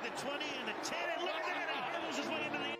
the 20 and the 10, and look at that, he hurdles his way into the...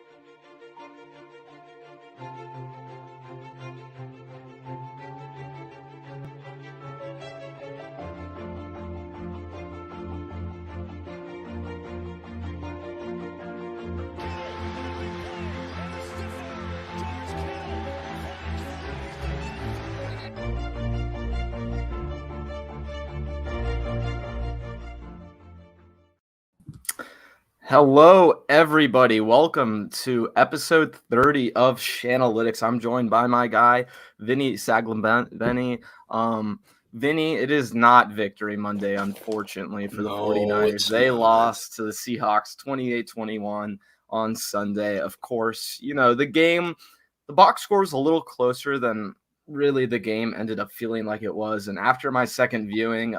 Hello, everybody. Welcome to episode 30 of Shanalytics. I'm joined by my guy, Vinny Saglimbeni. Vinny, it is not Victory Monday, unfortunately, for the 49ers. They lost to the Seahawks 28-21 on Sunday. Of course, you know, the box score was a little closer than really the game ended up feeling like it was. And after my second viewing,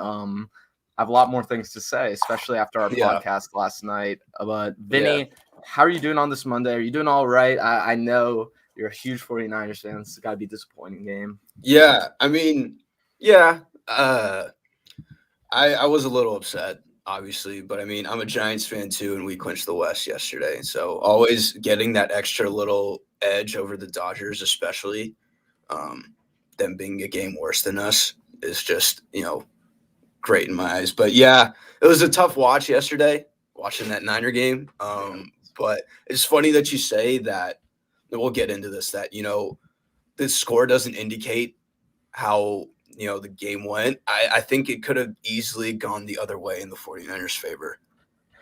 I have a lot more things to say, especially after our podcast last night. But Vinny, how are you doing on this Monday? Are you doing all right? I know you're a huge 49ers fan. It's got to be a disappointing game. Yeah, I mean, I was a little upset, obviously. But, I mean, I'm a Giants fan, too, and we clinched the West yesterday. So always getting that extra little edge over the Dodgers, especially them being a game worse than us, is just, great in my eyes. But yeah, it was a tough watch yesterday, watching that Niner game. But it's funny that you say that, and we'll get into this, that, the score doesn't indicate how, the game went. I think it could have easily gone the other way in the 49ers' favor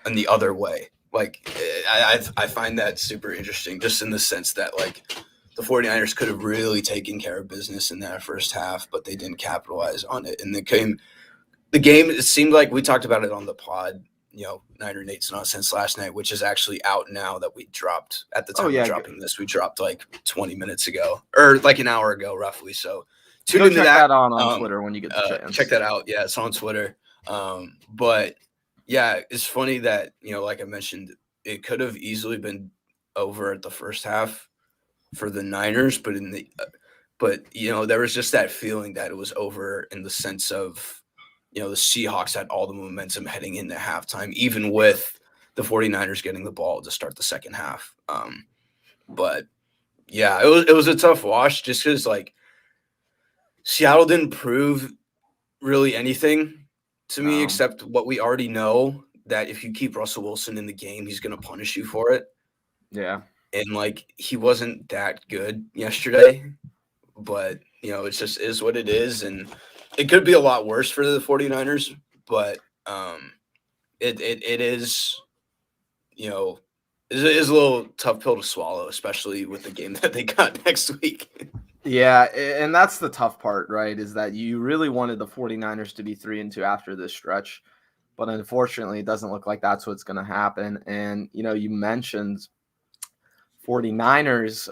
and the other way. Like, I find that super interesting, just in the sense that, like, the 49ers could have really taken care of business in that first half, but they didn't capitalize on it. And the game, it seemed like we talked about it on the pod, Niner Nate's Nonsense last night, which is actually out now that we dropped at the time of dropping this. We dropped like 20 minutes ago, or like an hour ago, roughly. So tune into that on Twitter when you get the chance. Check that out. Yeah, it's on Twitter. But yeah, it's funny that, like I mentioned, it could have easily been over at the first half for the Niners, but there was just that feeling that it was over in the sense of, the Seahawks had all the momentum heading into halftime, even with the 49ers getting the ball to start the second half. But yeah, it was a tough wash just because, like, Seattle didn't prove really anything to me except what we already know, that if you keep Russell Wilson in the game, he's going to punish you for it. Yeah. And, like, he wasn't that good yesterday, but, it just is what it is. And it could be a lot worse for the 49ers, but it is, it is a little tough pill to swallow, especially with the game that they got next week. Yeah, and that's the tough part, right, is that you really wanted the 49ers to be 3-2 after this stretch, but unfortunately it doesn't look like that's what's going to happen. And, you mentioned 49ers,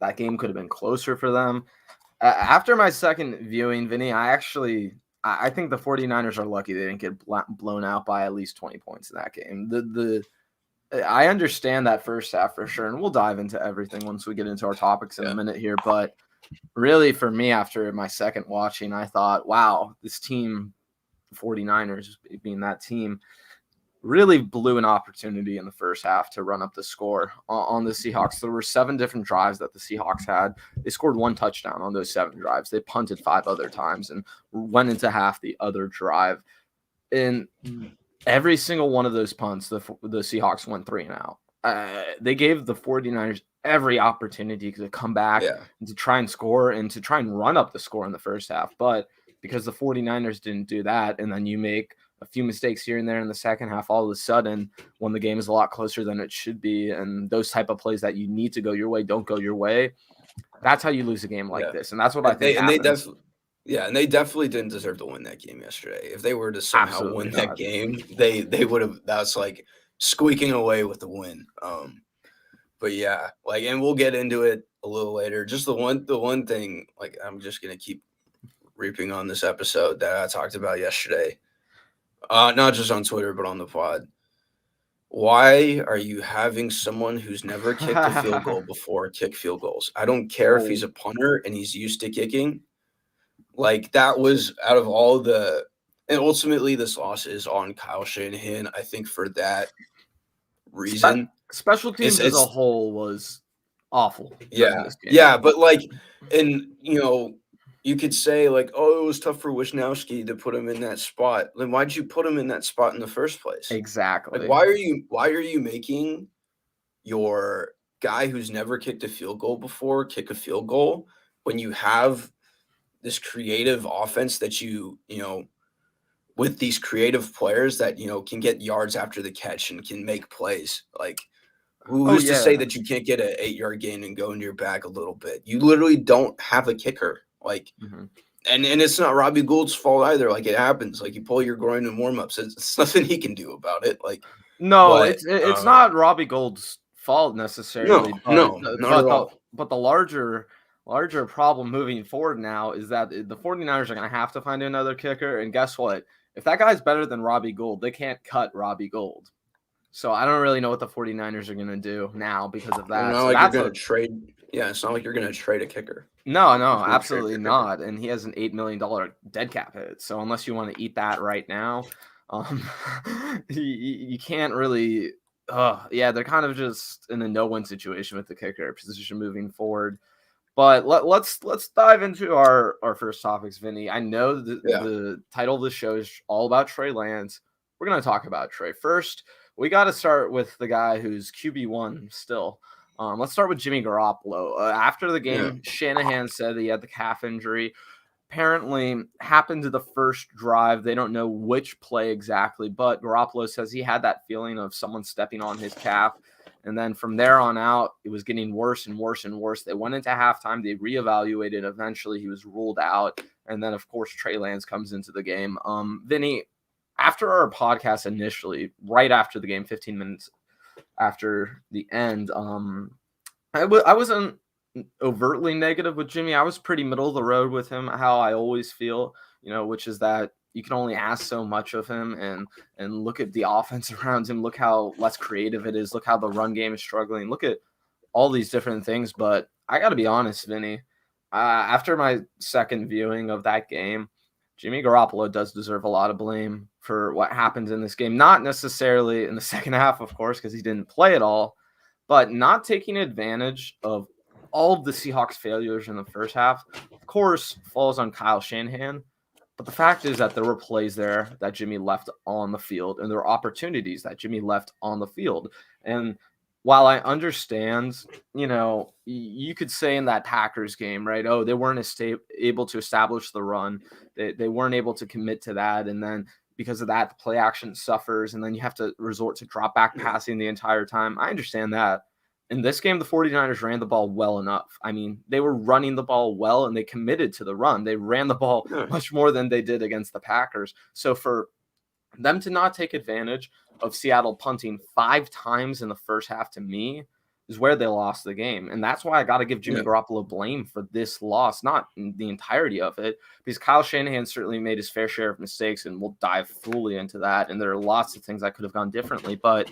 that game could have been closer for them. After my second viewing, Vinny, I think the 49ers are lucky they didn't get blown out by at least 20 points in that game. I understand that first half for sure, and we'll dive into everything once we get into our topics in a minute here. But really, for me, after my second watching, I thought, wow, this team, the 49ers being that team, really blew an opportunity in the first half to run up the score on the Seahawks. There were 7 different drives that the Seahawks had. They scored 1 touchdown on those 7 drives. They punted 5 other times and went into half the other drive. And every single one of those punts, the Seahawks went 3 and out. They gave the 49ers every opportunity to come back and to try and score and to try and run up the score in the first half. But because the 49ers didn't do that, and then you make a few mistakes here and there in the second half, all of a sudden, when the game is a lot closer than it should be, and those type of plays that you need to go your way don't go your way, that's how you lose a game like this. And that's what I think happens. And they definitely didn't deserve to win that game yesterday. If they were to somehow win that game, they would have. That's like squeaking away with the win. But yeah, like, and we'll get into it a little later. Just the one thing, like, I'm just gonna keep reaping on this episode that I talked about yesterday. Not just on Twitter, but on the pod. Why are you having someone who's never kicked a field goal before kick field goals? I don't care if he's a punter and he's used to kicking. Like, that was out of all the And ultimately, this loss is on Kyle Shanahan. I think for that reason, special teams as a whole was awful. Yeah, This game. yeah, but like, and you could say like, oh, it was tough for Wisnowski to put him in that spot. Then why'd you put him in that spot in the first place? Exactly. Like, why are you making your guy who's never kicked a field goal before kick a field goal when you have this creative offense that with these creative players that can get yards after the catch and can make plays? Like, who's to say that you can't get an 8-yard gain and go into your bag a little bit? You literally don't have a kicker. Like, and it's not Robbie Gould's fault either. Like, it happens. Like, you pull your groin in warmups. It's nothing he can do about it. Like, no, it's not Robbie Gould's fault necessarily. No, not at all. But the larger problem moving forward now is that the 49ers are going to have to find another kicker. And guess what? If that guy's better than Robbie Gould, they can't cut Robbie Gould. So I don't really know what the 49ers are going to do now because of that. It's not like you're going to trade. Yeah, it's not like you're going to trade a kicker. No, absolutely not. And he has an $8 million dead cap hit. So unless you want to eat that right now, you can't really. They're kind of just in a no-win situation with the kicker position moving forward. But let's dive into our first topics, Vinny. I know the title of the show is all about Trey Lance. We're going to talk about Trey. First, we got to start with the guy who's QB1 still. Let's start with Jimmy Garoppolo. After the game, Shanahan said that he had the calf injury. Apparently happened to the first drive. They don't know which play exactly, but Garoppolo says he had that feeling of someone stepping on his calf. And then from there on out, it was getting worse and worse and worse. They went into halftime. They reevaluated. Eventually, he was ruled out. And then, of course, Trey Lance comes into the game. Vinny, after our podcast initially, right after the game, 15 minutes after the end, I wasn't overtly negative with Jimmy. I was pretty middle of the road with him, how I always feel, which is that you can only ask so much of him and look at the offense around him. Look how less creative it is. Look how the run game is struggling. Look at all these different things. But I got to be honest, Vinny, after my second viewing of that game, Jimmy Garoppolo does deserve a lot of blame for what happened in this game. Not necessarily in the second half, of course, because he didn't play at all, but not taking advantage of all of the Seahawks failures in the first half, of course, falls on Kyle Shanahan. But the fact is that there were plays there that Jimmy left on the field, and there were opportunities that Jimmy left on the field. And while I understand, you could say in that Packers game, right? Oh, they weren't able to establish the run. They weren't able to commit to that. And then because of that, the play action suffers. And then you have to resort to drop back passing the entire time. I understand that. In this game, the 49ers ran the ball well enough. I mean, they were running the ball well, and they committed to the run. They ran the ball much more than they did against the Packers. So for them to not take advantage of Seattle punting 5 times in the first half, to me, is where they lost the game. And that's why I got to give Jimmy Garoppolo blame for this loss, not the entirety of it, because Kyle Shanahan certainly made his fair share of mistakes, and we'll dive fully into that. And there are lots of things that could have gone differently. But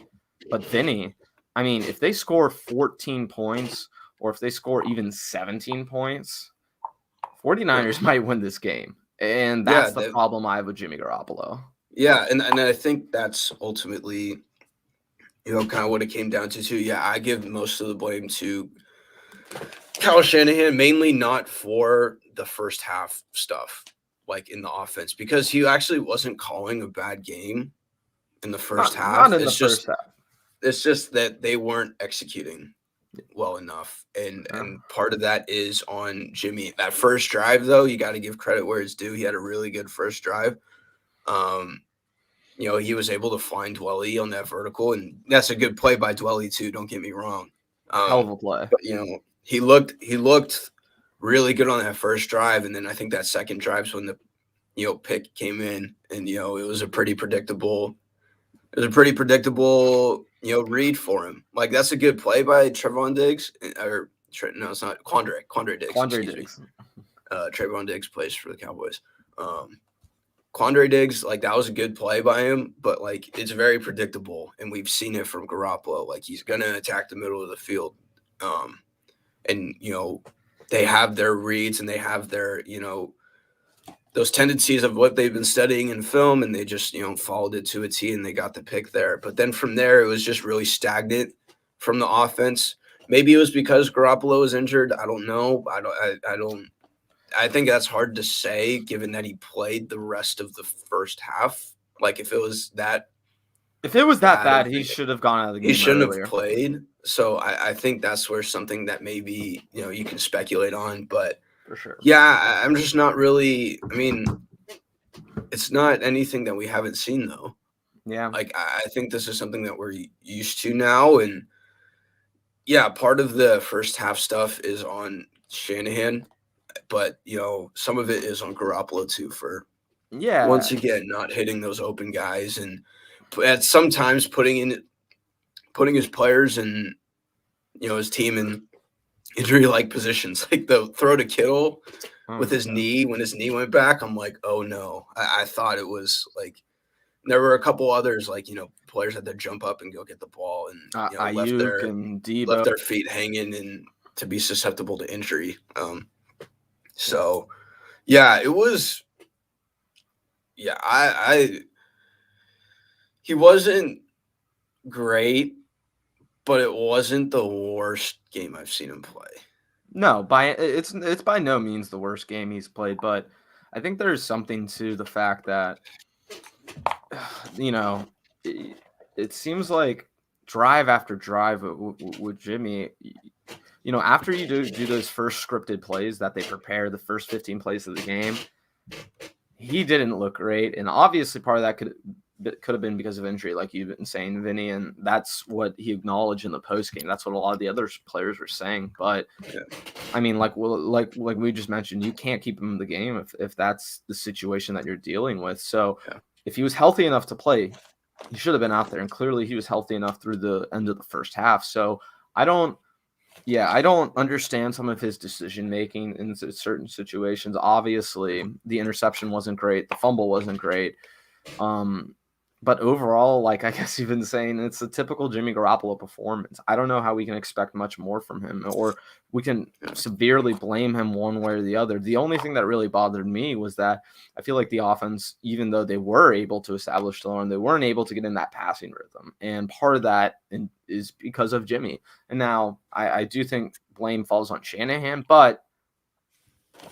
Vinny, I mean, if they score 14 points or if they score even 17 points, 49ers might win this game. And that's the problem I have with Jimmy Garoppolo. Yeah, and I think that's ultimately, kind of what it came down to, too. Yeah, I give most of the blame to Kyle Shanahan, mainly not for the first half stuff, like in the offense, because he actually wasn't calling a bad game in the first half. Not in the first half. It's just that they weren't executing well enough. And part of that is on Jimmy. That first drive, though, you got to give credit where it's due. He had a really good first drive. He was able to find Dwelly on that vertical, and that's a good play by Dwelly, too. Don't get me wrong. Hell of a play. But, he looked really good on that first drive. And then I think that second drive's when the, pick came in, and, it was a pretty predictable read for him. Like, that's a good play by Trevon Diggs. No, it's not. Quandre Diggs. Trevon Diggs plays for the Cowboys. Quandre Diggs, like, that was a good play by him, but, like, it's very predictable, and we've seen it from Garoppolo. Like, he's going to attack the middle of the field. And, they have their reads, and they have their, those tendencies of what they've been studying in film, and they just, followed it to a T and they got the pick there. But then from there, it was just really stagnant from the offense. Maybe it was because Garoppolo was injured. I don't know. I think that's hard to say given that he played the rest of the first half. Like if it was that bad, he should have gone out of the game. He shouldn't earlier. have played. So I think that's where something that maybe, you can speculate on. But for sure. Yeah, I'm just not really. I mean, it's not anything that we haven't seen though. Yeah. Like I think this is something that we're used to now, and yeah, part of the first half stuff is on Shanahan, but some of it is on Garoppolo too. For once again not hitting those open guys, and at sometimes putting his players and his team in injury-like positions, like the throw to Kittle with his knee. When his knee went back, I'm like, oh no. I thought it was like there were a couple others, like players had to jump up and go get the ball, and left their feet hanging and to be susceptible to injury. So yeah, it was. Yeah, he wasn't great, but it wasn't the worst game I've seen him play. No, it's by no means the worst game he's played, but I think there's something to the fact that it seems like drive after drive with Jimmy, after you do those first scripted plays that they prepare, the first 15 plays of the game, he didn't look great, and obviously part of that could have been because of injury, like you've been saying, Vinny, and that's what he acknowledged in the post game. That's what a lot of the other players were saying. But yeah. I mean, like we just mentioned, you can't keep him in the game if that's the situation that you're dealing with. So if he was healthy enough to play, he should have been out there, and clearly he was healthy enough through the end of the first half. So I don't understand some of his decision making in certain situations. Obviously, the interception wasn't great, the fumble wasn't great. But overall, like I guess you've been saying, it's a typical Jimmy Garoppolo performance. I don't know how we can expect much more from him, or we can severely blame him one way or the other. The only thing that really bothered me was that I feel like the offense, even though they were able to establish the run, they weren't able to get in that passing rhythm. And part of that is because of Jimmy. And now I do think blame falls on Shanahan, but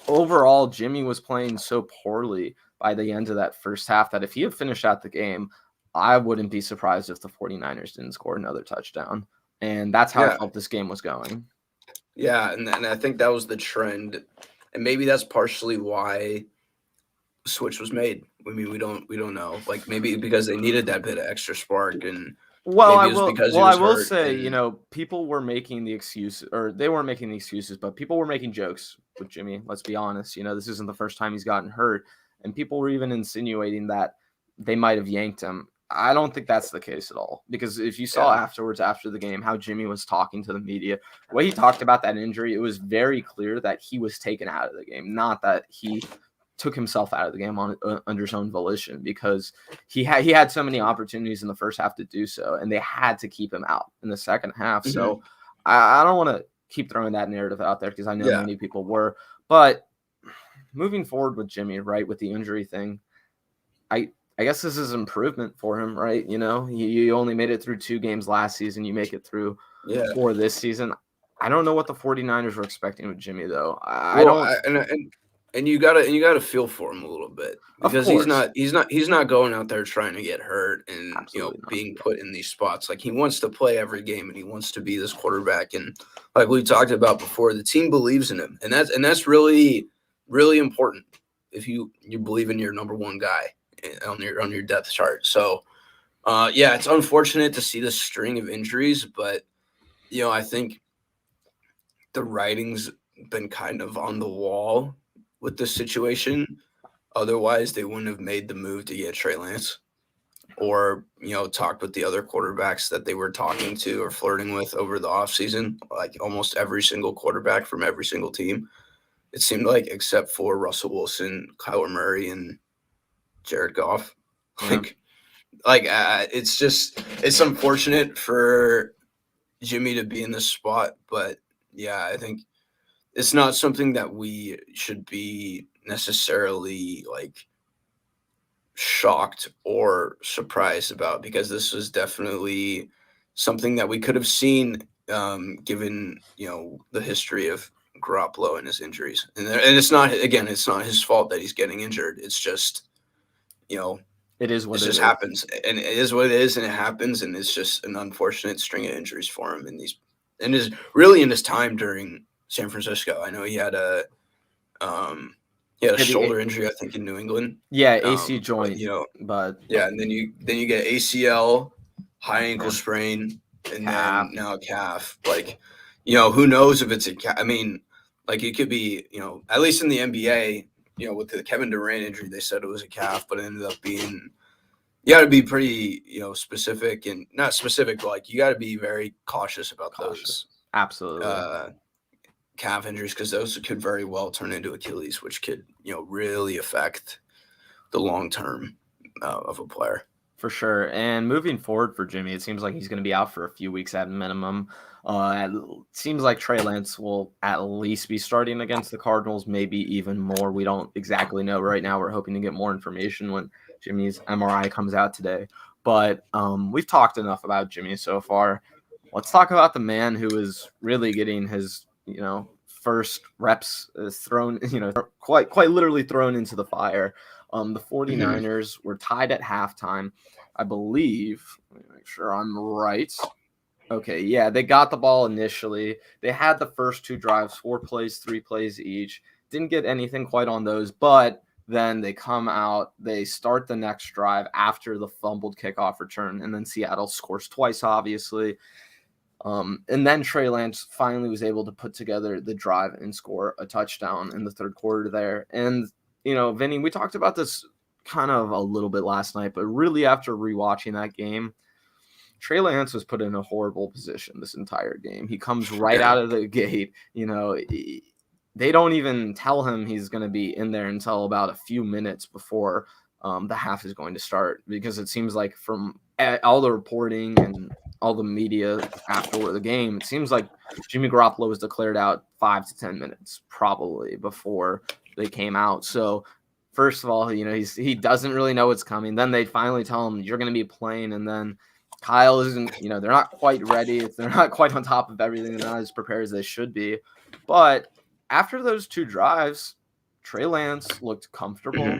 overall, Jimmy was playing so poorly by the end of that first half that if he had finished out the game, I wouldn't be surprised if the 49ers didn't score another touchdown. And that's how I felt this game was going. Yeah, and I think that was the trend. And maybe that's partially why the switch was made. I mean, we don't know. Like maybe because they needed that bit of extra spark, and I will say, people were making the excuse, or they weren't making the excuses, but people were making jokes with Jimmy. Let's be honest. This isn't the first time he's gotten hurt. And people were even insinuating that they might have yanked him. I don't think that's the case at all. Because if you saw afterwards, after the game, how Jimmy was talking to the media, the way he talked about that injury, it was very clear that he was taken out of the game, not that he took himself out of the game under his own volition, because he had so many opportunities in the first half to do so, and they had to keep him out in the second half. Mm-hmm. So I don't want to keep throwing that narrative out there because I know many people were. But moving forward with Jimmy, right, with the injury thing, I guess this is improvement for him, right? You only made it through 2 games last season. You make it through 4 this season. I don't know what the 49ers were expecting with Jimmy, though. And you gotta feel for him a little bit, because he's not going out there trying to get hurt and being put in these spots. Like, he wants to play every game and he wants to be this quarterback. And like we talked about before, the team believes in him, and that's really, really important if you believe in your number one guy on your depth chart. So it's unfortunate to see this string of injuries, but I think the writing's been kind of on the wall with this situation. Otherwise, they wouldn't have made the move to get Trey Lance, or talked with the other quarterbacks that they were talking to or flirting with over the offseason. Like almost every single quarterback from every single team, it seemed like, except for Russell Wilson, Kyler Murray, and Jared Goff. It's unfortunate for Jimmy to be in this spot, but I think it's not something that we should be necessarily like shocked or surprised about, because this was definitely something that we could have seen, given, the history of Garoppolo and his injuries. And it's not his fault that he's getting injured. It's just, It is what it just happens, and it is what it is, and it happens, and it's just an unfortunate string of injuries for him in his time during San Francisco. I know he had a shoulder injury, I think, in New England. Yeah, AC joint. But and then you get ACL, high ankle sprain, and then now a calf. Like, who knows if it's a calf? I mean, like, it could be, at least in the NBA, with the Kevin Durant injury, they said it was a calf, but it ended up being. You got to be pretty, specific, and not specific, but like you got to be very cautious about those. Absolutely. Calf injuries, because those could very well turn into Achilles, which could, really affect the long term of a player. For sure. And moving forward for Jimmy, it seems like he's going to be out for a few weeks at minimum. It seems like Trey Lance will at least be starting against the Cardinals, maybe even more. We don't exactly know right now. We're hoping to get more information when Jimmy's MRI comes out today. But we've talked enough about Jimmy so far. Let's talk about the man who is really getting his, first reps thrown, quite literally thrown into the fire. The 49ers were tied at halftime, I believe. Let me make sure I'm right. Okay, yeah, they got the ball initially. They had the first two drives, 4 plays, 3 plays each. Didn't get anything quite on those, but then they come out, they start the next drive after the fumbled kickoff return, and then Seattle scores twice, obviously. And then Trey Lance finally was able to put together the drive and score a touchdown in the third quarter there. And, Vinny, we talked about this kind of a little bit last night, but really after rewatching that game, Trey Lance was put in a horrible position this entire game. He comes right out of the gate. They don't even tell him he's going to be in there until about a few minutes before the half is going to start, because it seems like from all the reporting and all the media after the game, it seems like Jimmy Garoppolo was declared out 5 to 10 minutes probably before they came out. So first of all, he doesn't really know what's coming. Then they finally tell him you're going to be playing, and then Kyle isn't, they're not quite ready. They're not quite on top of everything. They're not as prepared as they should be. But after those 2 drives, Trey Lance looked comfortable.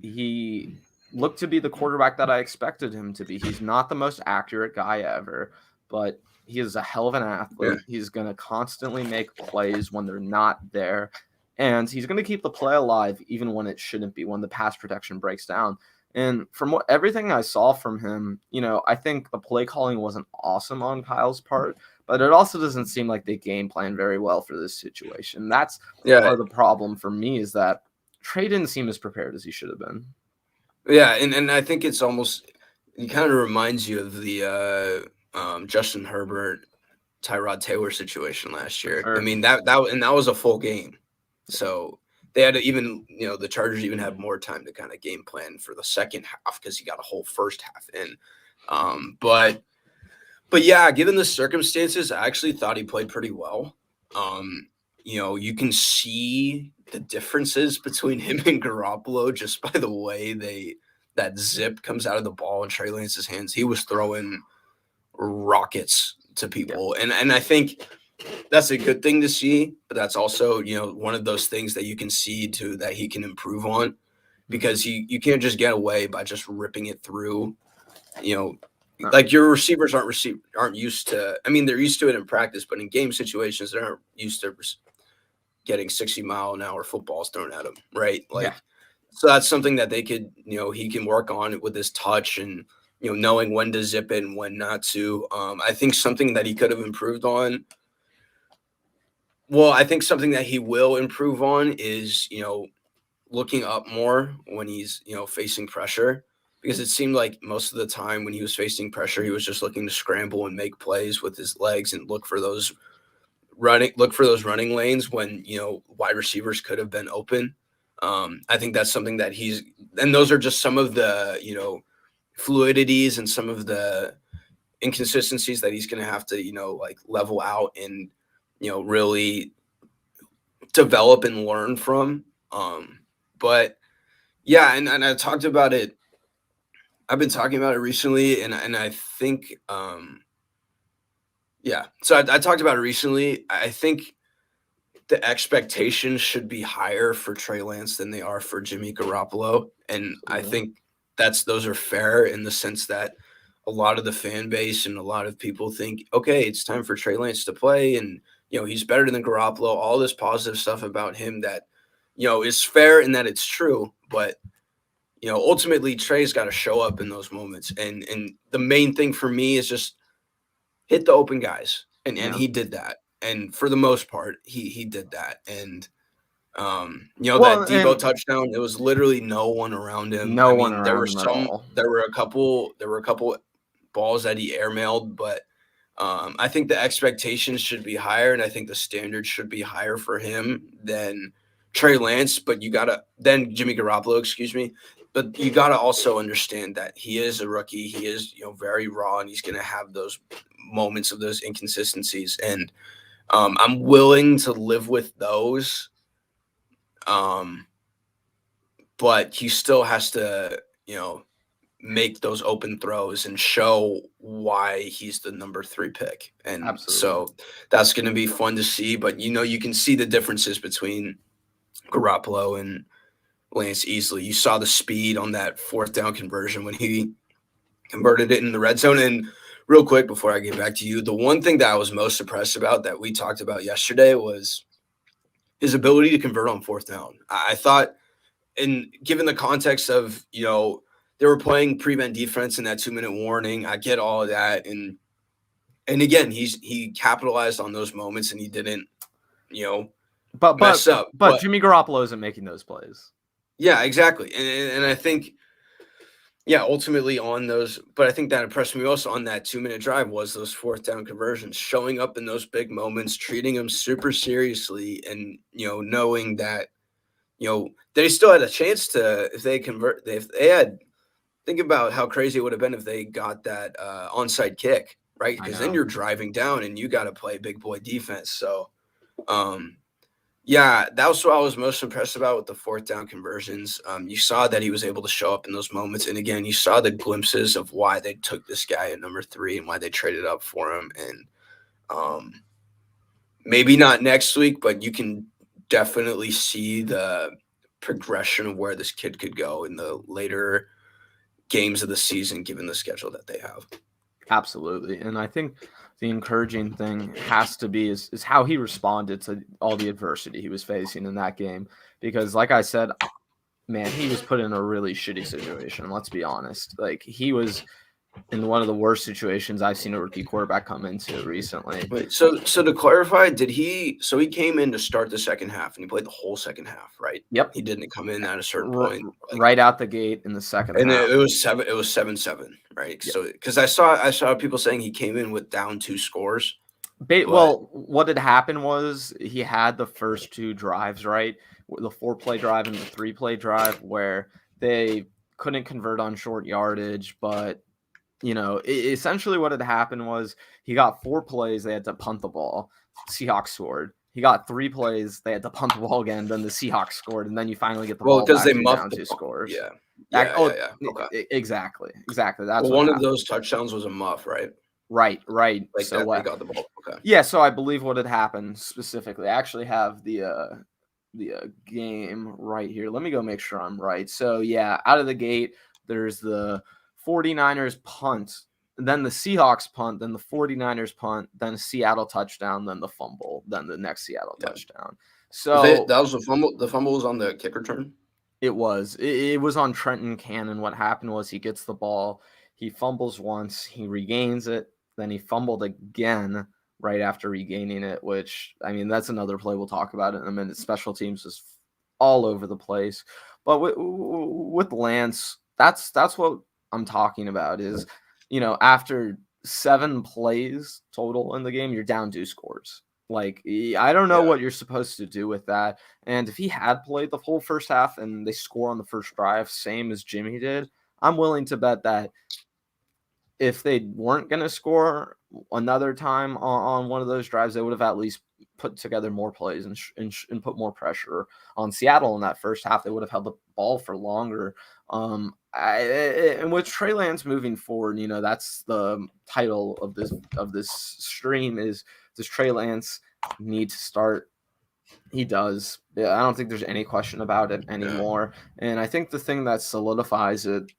He looked to be the quarterback that I expected him to be. He's not the most accurate guy ever, but he is a hell of an athlete. He's going to constantly make plays when they're not there. And he's going to keep the play alive even when it shouldn't be, when the pass protection breaks down. And from everything I saw from him, I think the play calling wasn't awesome on Kyle's part, but it also doesn't seem like they game plan very well for this situation. That's part of the problem for me, is that Trey didn't seem as prepared as he should have been. Yeah, and I think it kind of reminds you of the Justin Herbert, Tyrod Taylor situation last year. Sure. I mean, that was a full game. So they had to even, the Chargers even had more time to kind of game plan for the second half, because he got a whole first half in. But yeah, given the circumstances, I actually thought he played pretty well. You can see the differences between him and Garoppolo just by the way that zip comes out of the ball in Trey Lance's hands. He was throwing rockets to people. Yeah. And I think that's a good thing to see, but that's also, one of those things that you can see too that he can improve on, because you can't just get away by just ripping it through. Like, your receivers aren't used to. I mean, they're used to it in practice, but in game situations, they aren't used to getting 60-mile-an-hour footballs thrown at them, right? Like, so that's something that they could, he can work on with his touch and, knowing when to zip it and when not to. I think something that he could have improved on. Well, I think something that he will improve on is, looking up more when he's, facing pressure. Because it seemed like most of the time when he was facing pressure, he was just looking to scramble and make plays with his legs and look for those running lanes when, wide receivers could have been open. I think that's something that and those are just some of the, fluidities and some of the inconsistencies that he's going to have to, level out and, really develop and learn from. But yeah, and I talked about it. I've been talking about it recently, and I think yeah. So I talked about it recently. I think the expectations should be higher for Trey Lance than they are for Jimmy Garoppolo. And I think those are fair in the sense that a lot of the fan base and a lot of people think, okay, it's time for Trey Lance to play. And, he's better than Garoppolo, all this positive stuff about him that, is fair and that it's true. But, ultimately Trey's got to show up in those moments. And the main thing for me is just hit the open guys. And he did that. And for the most part, he did that. And, that Debo touchdown, it was literally no one around him. No one around him at all. There were a couple balls that he airmailed, but I think the expectations should be higher, and I think the standards should be higher for him than Trey Lance. But then Jimmy Garoppolo, excuse me. But you got to also understand that he is a rookie. He is, very raw, and he's going to have those moments of those inconsistencies. And I'm willing to live with those. But he still has to, make those open throws and show why he's the number 3 pick. And Absolutely. So that's going to be fun to see. But, you can see the differences between Garoppolo and Lance easily. You saw the speed on that 4th down conversion when he converted it in the red zone. And real quick, before I get back to you, the one thing that I was most impressed about that we talked about yesterday was his ability to convert on 4th down. I thought, and given the context of, they were playing prevent defense in that 2-minute warning, I get all of that. And again, he capitalized on those moments and he didn't, mess up. But Jimmy Garoppolo isn't making those plays. Yeah, exactly. And I think, ultimately on those, but I think that impressed me most on that 2-minute drive was those 4th down conversions, showing up in those big moments, treating them super seriously, and, knowing that, they still had a chance to, if they convert, if they had, think about how crazy it would have been if they got that onside kick, right? Because then you're driving down and you got to play big boy defense. So, that was what I was most impressed about with the 4th down conversions. You saw that he was able to show up in those moments. And again, you saw the glimpses of why they took this guy at number 3 and why they traded up for him. And maybe not next week, but you can definitely see the progression of where this kid could go in the later games of the season, given the schedule that they have. Absolutely. And I think the encouraging thing has to be is how he responded to all the adversity he was facing in that game. Because like I said, man, he was put in a really shitty situation. Let's be honest. Like, he was in one of the worst situations I've seen a rookie quarterback come into recently. Wait, so to clarify, he came in to start the second half and he played the whole second half, right? Yep. He didn't come in at a certain point. Right out the gate in the second half. And it was 7-7, right? Yep. So because I saw people saying he came in with down 2 scores. Well, what had happened was he had the first 2 drives, right? The 4-play drive and the 3-play drive, where they couldn't convert on short yardage, but essentially what had happened was he got 4 plays, they had to punt the ball. Seahawks scored. He got 3 plays, they had to punt the ball again, then the Seahawks scored, and then you finally get the ball because back they muffed down the 2 scores. Yeah. Okay. Exactly. That's one of those touchdowns was a muff, right? Right. Like so they got the ball. Okay. Yeah, so I believe what had happened specifically. I actually have the game right here. Let me go make sure I'm right. So yeah, out of the gate, there's the 49ers punt, then the Seahawks punt, then the 49ers punt, then Seattle touchdown, then the fumble, then the next Seattle touchdown. So that was the fumble. The fumble was on the kick return. It was. It was on Trenton Cannon. What happened was he gets the ball, he fumbles once, he regains it, then he fumbled again right after regaining it, which, I mean, that's another play we'll talk about in a minute. Special teams was all over the place. But with Lance, that's what I'm talking about is, after 7 plays total in the game, you're down 2 scores. Like, I don't know what you're supposed to do with that. And if he had played the whole first half and they score on the first drive, same as Jimmy did, I'm willing to bet that if they weren't going to score another time on one of those drives, they would have at least put together more plays and put more pressure on Seattle in that first half. They would have held the ball for longer. And with Trey Lance moving forward, that's the title of this stream is, does Trey Lance need to start? He does. Yeah, I don't think there's any question about it anymore. And I think the thing that solidifies it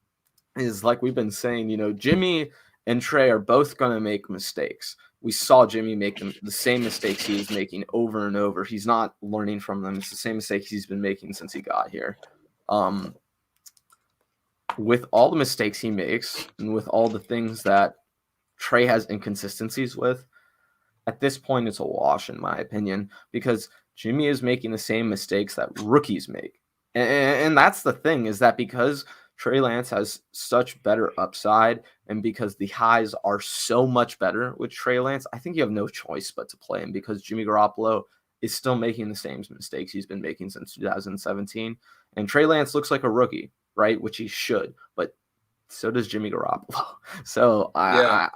is, like we've been saying, Jimmy and Trey are both going to make mistakes. We saw Jimmy make the same mistakes he was making over and over. He's not learning from them. It's the same mistakes he's been making since he got here. With all the mistakes he makes and with all the things that Trey has inconsistencies with, at this point, it's a wash, in my opinion, because Jimmy is making the same mistakes that rookies make. And that's the thing, is that because Trey Lance has such better upside and because the highs are so much better with Trey Lance, I think you have no choice but to play him, because Jimmy Garoppolo is still making the same mistakes he's been making since 2017. And Trey Lance looks like a rookie, right? Which he should, but so does Jimmy Garoppolo. So I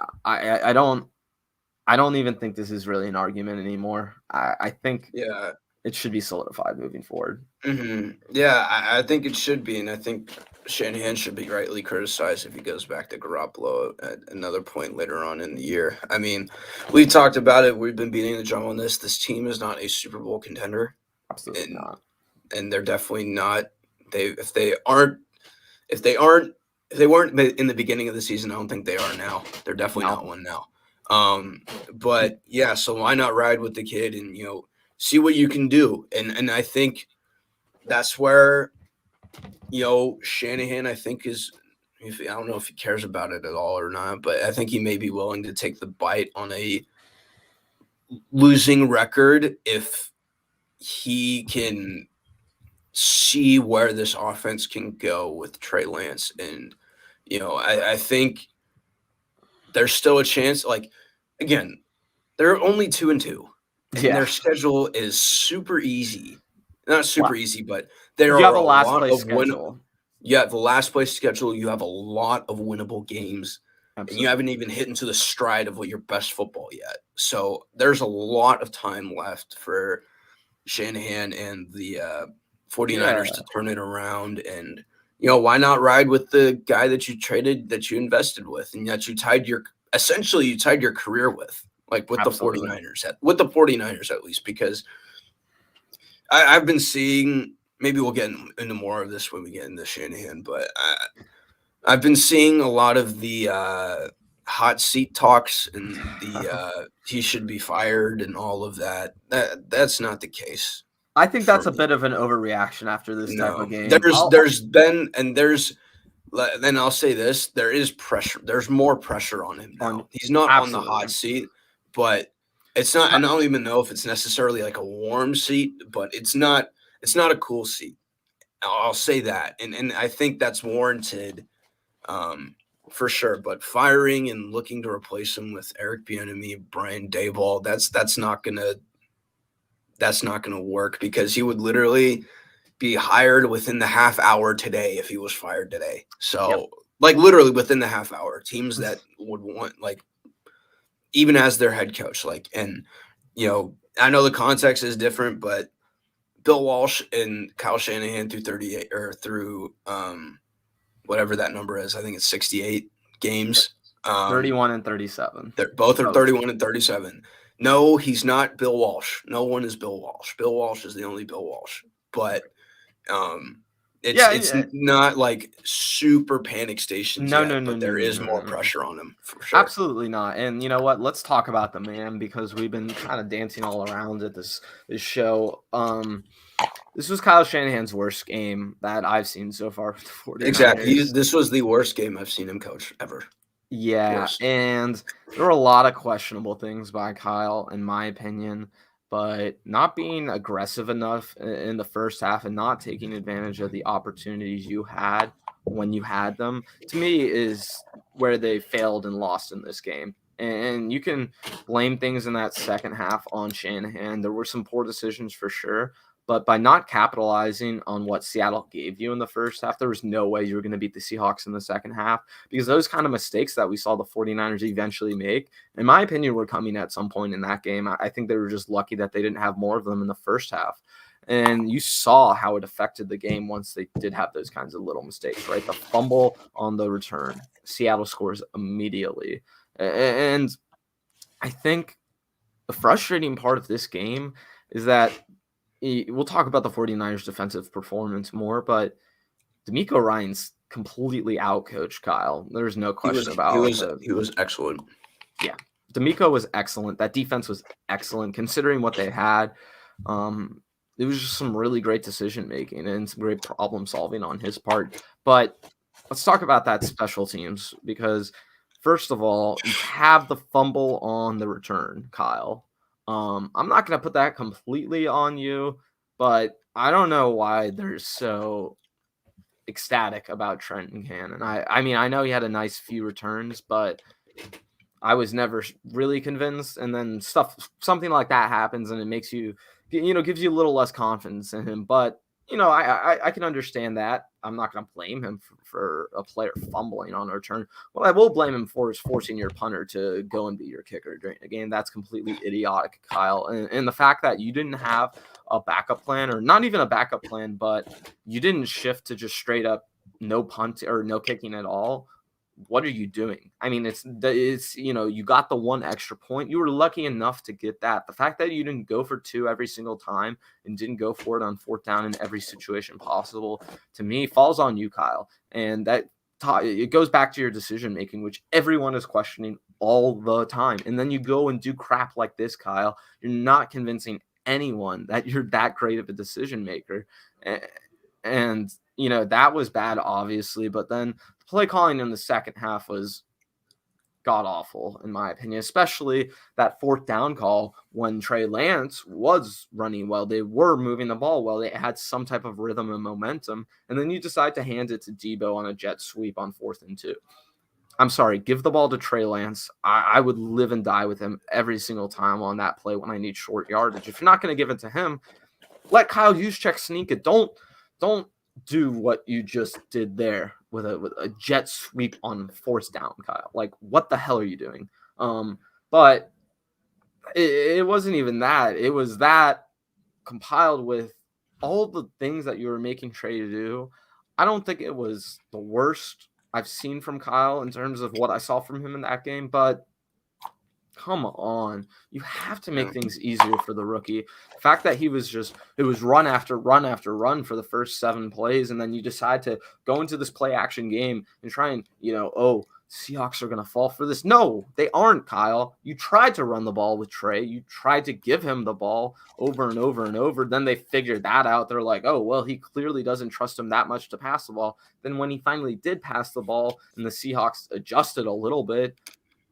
don't even think this is really an argument anymore. I think it should be solidified moving forward. Mm-hmm. Yeah, I think it should be, and I think Shanahan should be rightly criticized if he goes back to Garoppolo at another point later on in the year. I mean, we talked about it. We've been beating the drum on this. This team is not a Super Bowl contender. Absolutely not. And they're definitely not. If they weren't in the beginning of the season, I don't think they are now. They're definitely not one now. But yeah, so why not ride with the kid and see what you can do? And I think that's where Shanahan, I think, is, I don't know if he cares about it at all or not, but I think he may be willing to take the bite on a losing record if he can see where this offense can go with Trey Lance. And I think there's still a chance. Like, again, they're only 2-2, and their schedule is super easy. Not super easy, but there are a lot of schedule. You have the last place schedule. You have a lot of winnable games. Absolutely. And you haven't even hit into the stride of your best football yet. So there's a lot of time left for Shanahan and the 49ers to turn it around. And, why not ride with the guy that you traded, that you invested with, and that you tied your career with, like with Absolutely. the 49ers at least, because I've been seeing, maybe we'll get into more of this when we get into Shanahan, but I've been seeing a lot of the hot seat talks and the he should be fired and all of that. That's not the case. I think that's a bit of an overreaction after this type of game. Then I'll say this, there is pressure. There's more pressure on him now. He's not on the hot seat, but it's not, I don't even know if it's necessarily like a warm seat, but it's not a cool seat. I'll say that. And I think that's warranted for sure. But firing and looking to replace him with Eric Bieniemy, Brian Daboll, that's not gonna work, because he would literally be hired within the half hour today if he was fired today. So like literally within the half hour, teams that would want, like, even as their head coach, like, and I know the context is different, but Bill Walsh and Kyle Shanahan through 38 or through whatever that number is, I think it's 68 games. 31 and 37. They're both are 31 and 37. No, he's not Bill Walsh. No one is Bill Walsh. Bill Walsh is the only Bill Walsh. But it's not like super panic stations but there is more pressure on him for sure. Absolutely not. And you know what? Let's talk about the man, because we've been kind of dancing all around at this show. This was Kyle Shanahan's worst game that I've seen so far with the 49ers. Exactly. This was the worst game I've seen him coach ever. Yeah, yes. And there were a lot of questionable things by Kyle, in my opinion, but not being aggressive enough in the first half and not taking advantage of the opportunities you had when you had them, to me, is where they failed and lost in this game. And you can blame things in that second half on Shanahan. There were some poor decisions for sure, But by not capitalizing on what Seattle gave you in the first half, there was no way you were going to beat the Seahawks in the second half, because those kind of mistakes that we saw the 49ers eventually make, in my opinion, were coming at some point in that game. I think they were just lucky that they didn't have more of them in the first half. And you saw how it affected the game once they did have those kinds of little mistakes, right? The fumble on the return, Seattle scores immediately. And I think the frustrating part of this game is that we'll talk about the 49ers defensive performance more, but DeMeco Ryans completely outcoached Kyle. There's no question about it. He was excellent. Yeah. DeMeco was excellent. That defense was excellent considering what they had. It was just some really great decision making and some great problem solving on his part. But let's talk about that special teams, because first of all, you have the fumble on the return, Kyle. I'm not going to put that completely on you, but I don't know why they're so ecstatic about Trenton Cannon. I mean, I know he had a nice few returns, but I was never really convinced. And then something like that happens, and it makes you, gives you a little less confidence in him. But I can understand that. I'm not going to blame him for a player fumbling on a return. What I will blame him for is forcing your punter to go and be your kicker during the game. That's completely idiotic, Kyle. And the fact that you didn't have a backup plan, or not even a backup plan, but you didn't shift to just straight up no punt or no kicking at all. What are you doing? I mean, it's you got the one extra point. You were lucky enough to get that. The fact that you didn't go for 2 every single time and didn't go for it on 4th down in every situation possible, to me, falls on you, Kyle. And that it goes back to your decision making, which everyone is questioning all the time. And then you go and do crap like this, Kyle. You're not convincing anyone that you're that great of a decision maker. And that was bad, obviously, but then play calling in the second half was god awful, in my opinion, especially that 4th down call when Trey Lance was running well. They were moving the ball well. They had some type of rhythm and momentum. And then you decide to hand it to Debo on a jet sweep on 4th and 2. I'm sorry, give the ball to Trey Lance. I would live and die with him every single time on that play when I need short yardage. If you're not going to give it to him, let Kyle Juszczyk sneak it. Don't do what you just did there with a jet sweep on 4th down, Kyle. Like, what the hell are you doing? But it wasn't even that. It was that compiled with all the things that you were making Trey to do. I don't think it was the worst I've seen from Kyle in terms of what I saw from him in that game, but come on. You have to make things easier for the rookie. The fact that it was run after run after run for the first 7 plays, and then you decide to go into this play action game and try and, Seahawks are going to fall for this. No, they aren't, Kyle. You tried to run the ball with Trey. You tried to give him the ball over and over and over. Then they figured that out. They're like, oh, well, he clearly doesn't trust him that much to pass the ball. Then when he finally did pass the ball and the Seahawks adjusted a little bit,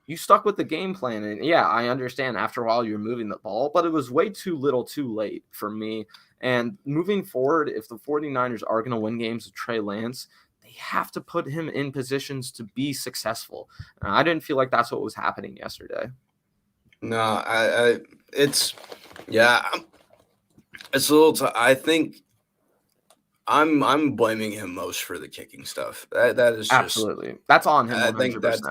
you stuck with the game plan. And yeah, I understand after a while you're moving the ball, but it was way too little too late for me. And moving forward, if the 49ers are going to win games with Trey Lance, they have to put him in positions to be successful. And I didn't feel like that's what was happening yesterday. No, it's a little I think I'm blaming him most for the kicking stuff. That is just, absolutely, that's on him. 100%. I think that's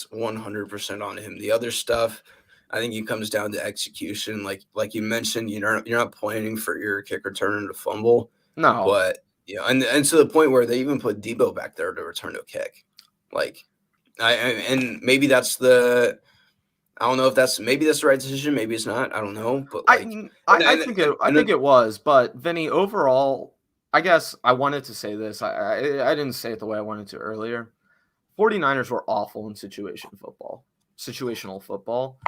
100% on him. The other stuff, I think it comes down to execution. Like you mentioned, you're not planning for your kick return to fumble. No, but and to the point where they even put Debo back there to return to a kick. And maybe that's the. I don't know if that's the right decision. Maybe it's not. I don't know. But I think it was. But Vinny, overall, I guess I wanted to say this. I didn't say it the way I wanted to earlier. 49ers were awful in situational football.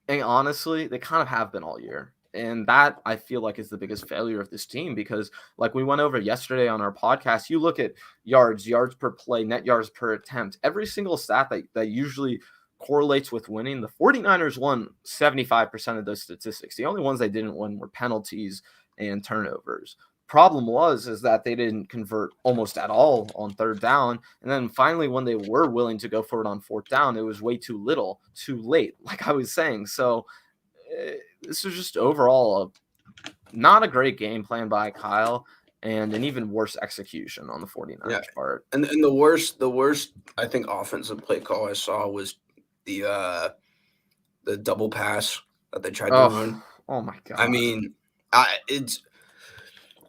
And honestly, they kind of have been all year. And that, I feel like, is the biggest failure of this team, because like we went over yesterday on our podcast, you look at yards per play, net yards per attempt, every single stat that usually correlates with winning. The 49ers won 75% of those statistics. The only ones they didn't win were penalties and turnovers. Problem is that they didn't convert almost at all on 3rd down. And then finally, when they were willing to go for it on 4th down, it was way too little, too late, like I was saying. So this was just overall not a great game plan by Kyle, and an even worse execution on the 49ers part. And the worst I think offensive play call I saw was the double pass that they tried to run. Oh my god! I mean,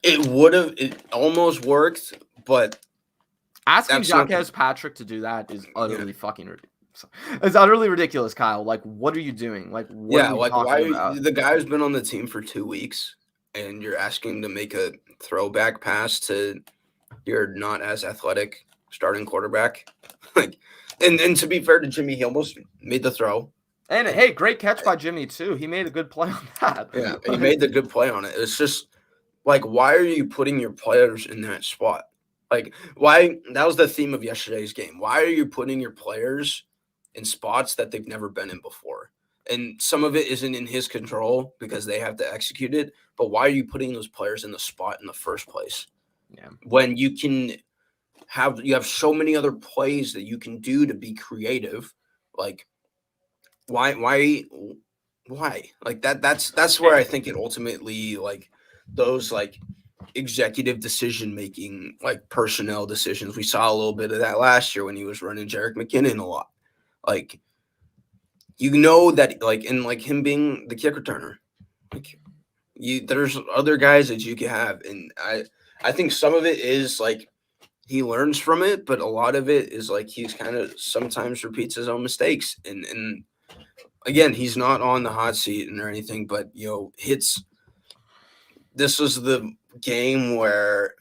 it almost worked, but asking Jacques Patrick to do that is utterly fucking ridiculous. It's utterly ridiculous, Kyle. Like, what are you doing? Like, what are you talking about? The guy's been on the team for 2 weeks, and you're asking him to make a throwback pass to your not as athletic starting quarterback. Like, and to be fair to Jimmy, he almost made the throw. And hey, great catch by Jimmy too. He made a good play on that. Yeah, he made the good play on it. It's just like, why are you putting your players in that spot? Like, why? That was the theme of yesterday's game. Why are you putting your players in spots that they've never been in before? And some of it isn't in his control because they have to execute it. But why are you putting those players in the spot in the first place? Yeah. When you have so many other plays that you can do to be creative. Like, why? Like that's where I think it ultimately, like, those like executive decision making, like personnel decisions. We saw a little bit of that last year when he was running Jerick McKinnon a lot. Like, that, like, and like him being the kick returner, like, there's other guys that you can have, and I think some of it is like he learns from it, but a lot of it is like he's kind of sometimes repeats his own mistakes, and again, he's not on the hot seat or anything, but this was the game where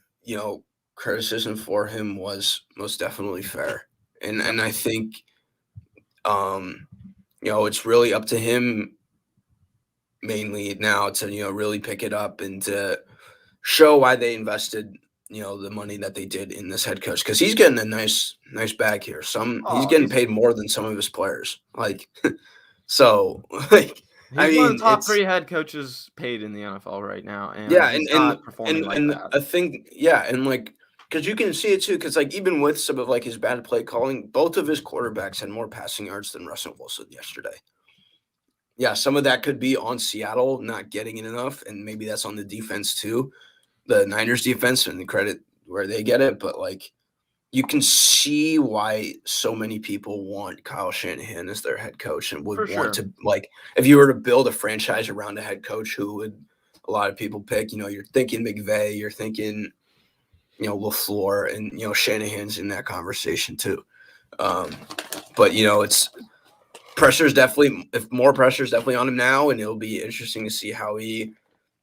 criticism for him was most definitely fair, and I think it's really up to him mainly now to really pick it up and to show why they invested the money that they did in this head coach, because he's getting a nice bag here. He's getting paid more than some of his players, like so like he's one of the top 3 head coaches paid in the NFL right now, and I think and like, because you can see it too, because like even with some of like his bad play calling, both of his quarterbacks had more passing yards than Russell Wilson yesterday. Yeah, some of that could be on Seattle not getting it enough, and maybe that's on the defense too, the Niners defense, and the credit where they get it. But like, you can see why so many people want Kyle Shanahan as their head coach and would want to, like, if you were to build a franchise around a head coach, who would a lot of people pick? You're thinking McVay, you're thinking LaFleur, and Shanahan's in that conversation too. But it's more pressure is definitely on him now, and it'll be interesting to see how he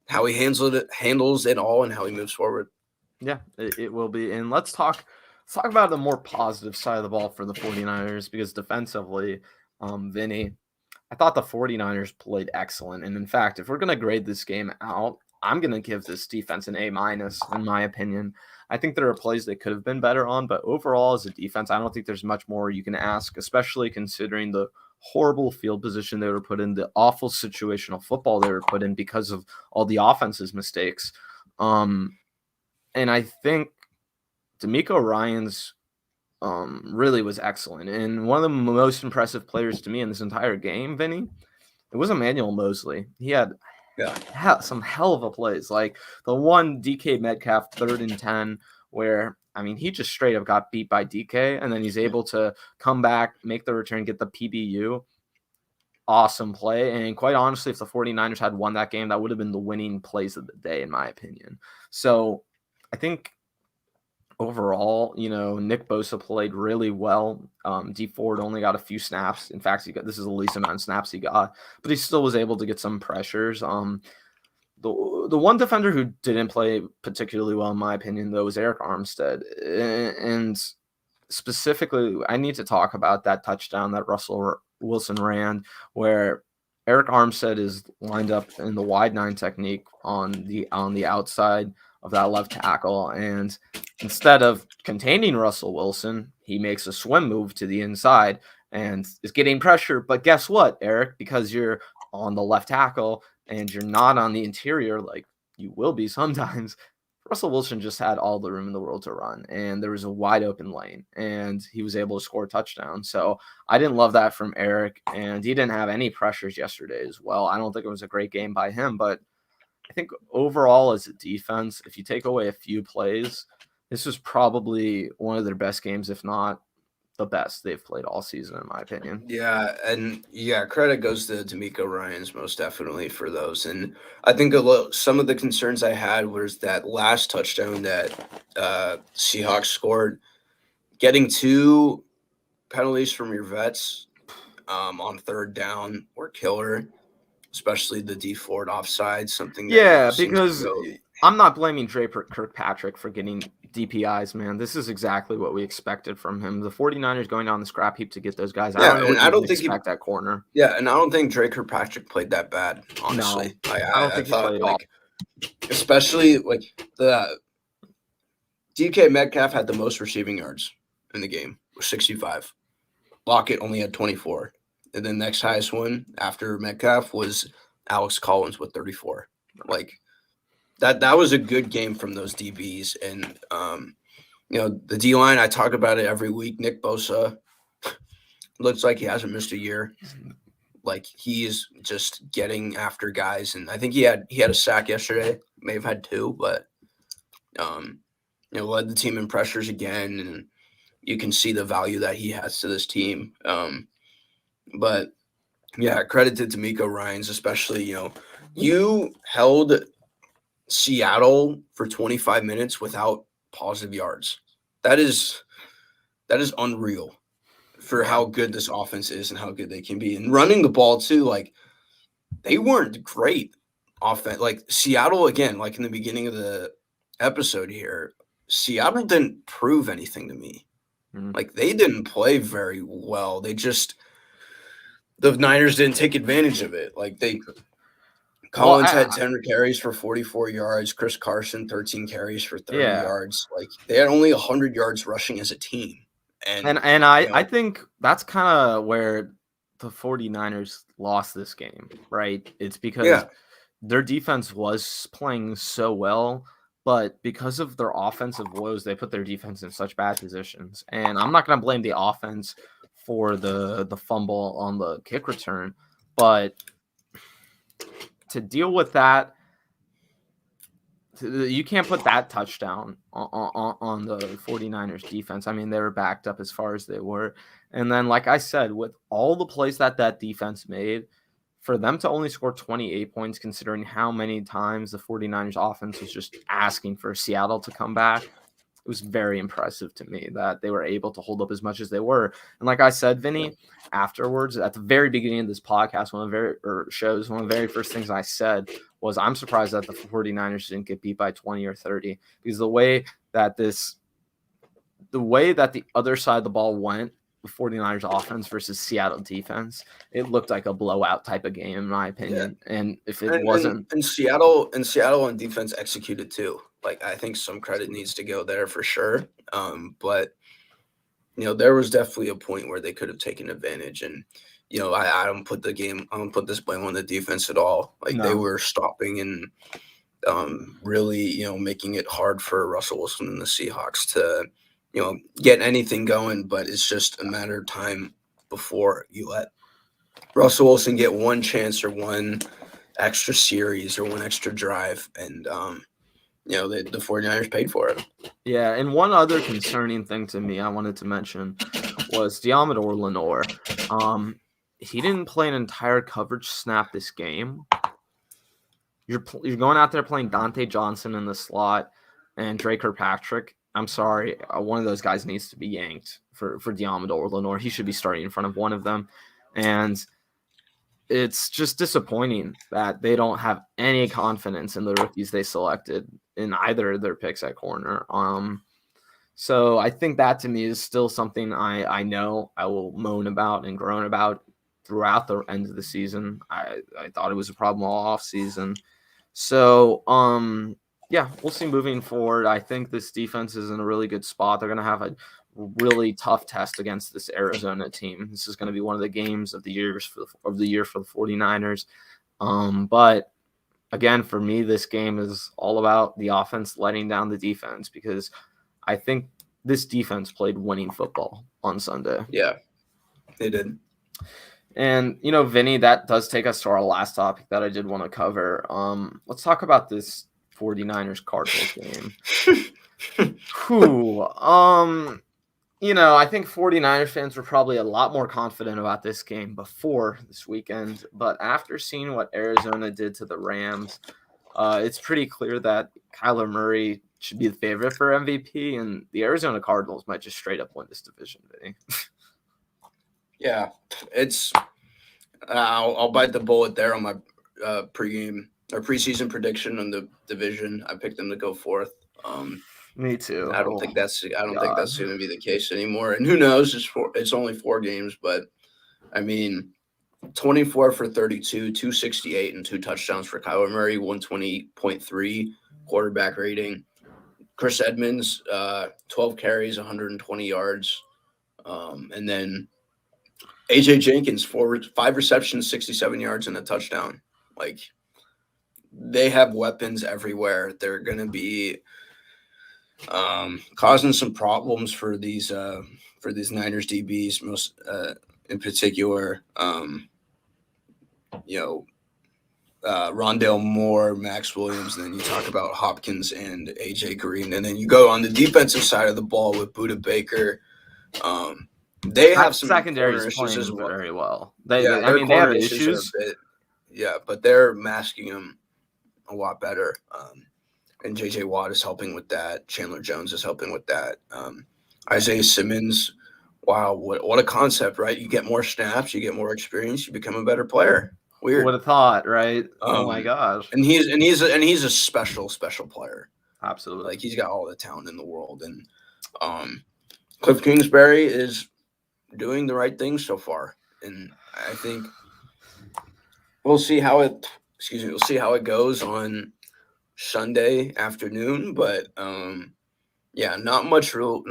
handles it all and how he moves forward. Yeah, it will be. And let's talk about the more positive side of the ball for the 49ers, because defensively, Vinny, I thought the 49ers played excellent. And in fact, if we're going to grade this game out, I'm going to give this defense an A-, in my opinion. I think there are plays they could have been better on, but overall as a defense, I don't think there's much more you can ask, especially considering the horrible field position they were put in, the awful situational football they were put in because of all the offense's mistakes. And I think D'Amico Ryans really was excellent. And one of the most impressive players to me in this entire game, Vinny, it was Emmanuel Mosley. He had some hell of a plays, like the one DK Metcalf 3rd and 10, where he just straight up got beat by DK, and then he's able to come back, make the return, get the PBU. Awesome play. And quite honestly, if the 49ers had won that game, that would have been the winning plays of the day, in my opinion. So I think overall, Nick Bosa played really well. D Ford only got a few snaps. In fact, this is the least amount of snaps he got, but he still was able to get some pressures. The one defender who didn't play particularly well, in my opinion, though, was Eric Armstead. And specifically, I need to talk about that touchdown that Russell Wilson ran, where Eric Armstead is lined up in the wide 9 technique on the outside of that left tackle, and instead of containing Russell Wilson, he makes a swim move to the inside and is getting pressure. But guess what, Eric? Because you're on the left tackle and you're not on the interior, like you will be sometimes, Russell Wilson just had all the room in the world to run, and there was a wide open lane, and he was able to score a touchdown. So I didn't love that from Eric, and he didn't have any pressures yesterday as well. I don't think it was a great game by him, but I think overall as a defense, if you take away a few plays, this was probably one of their best games, if not the best they've played all season, in my opinion. Yeah, and credit goes to D'Amico Ryans most definitely for those. And I think some of the concerns I had was that last touchdown that Seahawks scored, getting 2 penalties from your vets on third down were killer, especially the D Ford offside, something that because I'm not blaming Trey Kirkpatrick for getting DPIs, man. This is exactly what we expected from him. The 49ers going down the scrap heap to get those guys. Yeah, I don't think expect that corner. Yeah, and I don't think Trey Kirkpatrick played that bad, honestly. No, I don't think he played like, especially like the DK Metcalf had the most receiving yards in the game, 65. Lockett only had 24. And then next highest one after Metcalf was Alex Collins with 34. Like that was a good game from those DBs. And the D line, I talk about it every week. Nick Bosa looks like he hasn't missed a year. Like he is just getting after guys, and I think he had a sack yesterday. May have had 2, but led the team in pressures again, and you can see the value that he has to this team. But yeah, credit to D'Amico Ryans, especially, you held Seattle for 25 minutes without positive yards. That is unreal for how good this offense is and how good they can be. And running the ball too, like they weren't great offense. Like Seattle, again, like in the beginning of the episode here, Seattle didn't prove anything to me. Like they didn't play very well. The Niners didn't take advantage of it. Like Collins had 10 carries for 44 yards. Chris Carson, 13 carries for 30 yards. Like they had only 100 yards rushing as a team. And I think that's kind of where the 49ers lost this game, right? It's because their defense was playing so well, but because of their offensive woes, they put their defense in such bad positions. And I'm not going to blame the offense for the fumble on the kick return, but to deal with that, you can't put that touchdown on the 49ers defense. I mean, they were backed up as far as they were. And then, like I said, with all the plays that defense made, for them to only score 28 points, considering how many times the 49ers offense was just asking for Seattle to come back, it was very impressive to me that they were able to hold up as much as they were. And like I said, Vinny, afterwards, at the very beginning of this podcast, one of the very first things I said was I'm surprised that the 49ers didn't get beat by 20 or 30, because the way that the other side of the ball went, the 49ers offense versus Seattle defense, it looked like a blowout type of game, in my opinion. Yeah. And if it wasn't, and Seattle on defense executed too. Like I think some credit needs to go there for sure. But there was definitely a point where they could have taken advantage, and I don't put this blame on the defense at all. Like they were stopping and really making it hard for Russell Wilson and the Seahawks to get anything going, but it's just a matter of time before you let Russell Wilson get one chance or one extra series or one extra drive, and the 49ers paid for it. Yeah, and one other concerning thing to me I wanted to mention was Diamador Lenore. He didn't play an entire coverage snap this game. You're going out there playing Dante Johnson in the slot and Trey Kirkpatrick. I'm sorry, one of those guys needs to be yanked for Diamador Lenore. He should be starting in front of one of them. And it's just disappointing that they don't have any confidence in the rookies they selected in either of their picks at corner. So I think that to me is still something I know I will moan about and groan about throughout the end of the season. I thought it was a problem all off season. So, yeah, we'll see moving forward. I think this defense is in a really good spot. They're going to have a really tough test against this Arizona team. This is going to be one of the games of the year for the 49ers. But again, for me, this game is all about the offense letting down the defense, because I think this defense played winning football on Sunday. Yeah, they did. And, Vinny, that does take us to our last topic that I did want to cover. Let's talk about this 49ers Cardinals game. Whew. I think 49ers fans were probably a lot more confident about this game before this weekend. But after seeing what Arizona did to the Rams, it's pretty clear that Kyler Murray should be the favorite for MVP, and the Arizona Cardinals might just straight up win this division, Vinny. Yeah, it's I'll bite the bullet there on my preseason prediction on the division. I picked them to go fourth. Me too. I don't think that's going to be the case anymore. And who knows? It's only 4 games, but I mean, 24 for 32, 268, and 2 touchdowns for Kyler Murray, 120.3 quarterback rating. Chris Edmonds, 12 carries, 120 yards, and then AJ Jenkins, 5 receptions, 67 yards, and a touchdown. Like, they have weapons everywhere. They're going to be causing some problems for these Niners DBs, most in particular. Rondale Moore, Max Williams, and then you talk about Hopkins and AJ Green, and then you go on the defensive side of the ball with Budda Baker. They have some secondaries playing as well. Very well. They have issues. But they're masking them a lot better. And J.J. Watt is helping with that. Chandler Jones is helping with that. Isaiah Simmons, wow, what a concept, right? You get more snaps, you get more experience, you become a better player. Weird. Would have thought, right? Oh my gosh. And he's a special player. Absolutely. Like, he's got all the talent in the world. And Cliff Kingsbury is doing the right things so far. And I think we'll see how it goes on Sunday afternoon, but not much real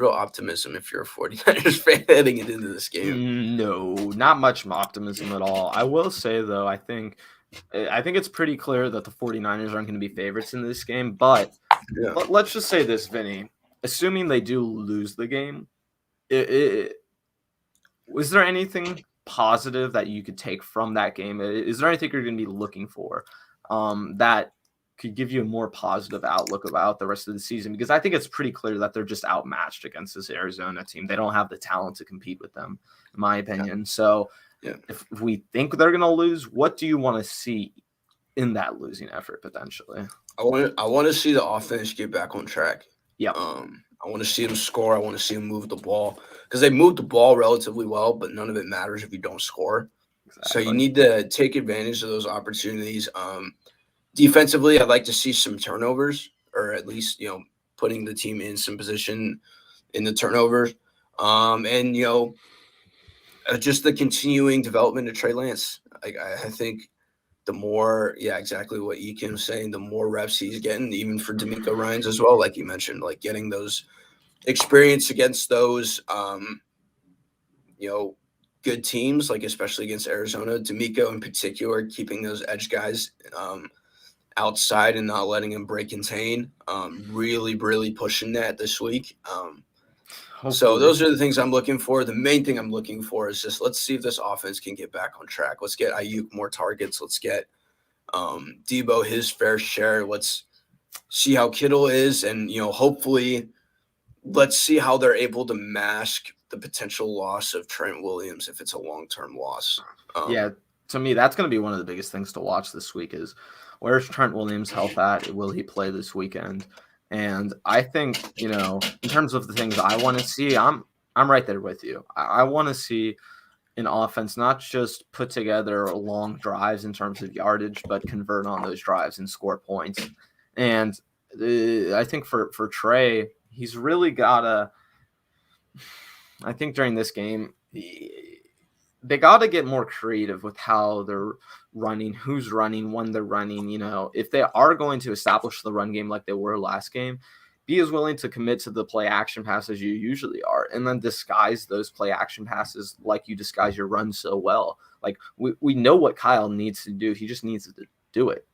optimism if you're a 49ers fan heading into this game. No, not much optimism at all. I will say, though, I think it's pretty clear that the 49ers aren't going to be favorites in this game, but let's just say this, Vinny. Assuming they do lose the game, was there anything positive that you could take from that game? Is there anything you're going to be looking for that could give you a more positive outlook about the rest of the season? Because I think it's pretty clear that they're just outmatched against this Arizona team. They don't have the talent to compete with them, in my opinion. So if we think they're going to lose, what do you want to see in that losing effort potentially? I want to see the offense get back on track. Yeah. I want to see them score. I want to see them move the ball, because they moved the ball relatively well, but none of it matters if you don't score. Exactly. So you need to take advantage of those opportunities. Defensively, I'd like to see some turnovers, or at least, putting the team in some position in the turnovers. And, just the continuing development of Trey Lance. I think the more, exactly what Ekin was saying, the more reps he's getting, even for D'Amico Ryans as well, like you mentioned, like getting those experience against those, good teams, like especially against Arizona. D'Amico in particular, keeping those edge guys outside and not letting him break contain. Really, really pushing that this week. So those are the things I'm looking for. The main thing I'm looking for is just, let's see if this offense can get back on track. Let's get Ayuk more targets. Let's get Debo his fair share. Let's see how Kittle is. And, hopefully let's see how they're able to mask the potential loss of Trent Williams if it's a long-term loss. To me, that's going to be one of the biggest things to watch this week is, where's Trent Williams' health at? Will he play this weekend? And I think, in terms of the things I want to see, I'm right there with you. I want to see an offense not just put together long drives in terms of yardage, but convert on those drives and score points. And I think for Trey, he's really got to – I think during this game they got to get more creative with how they're running, who's running, when they're running. If they are going to establish the run game like they were last game, be as willing to commit to the play action pass as you usually are, and then disguise those play action passes like you disguise your run so well. Like we know what Kyle needs to do. He just needs to do it.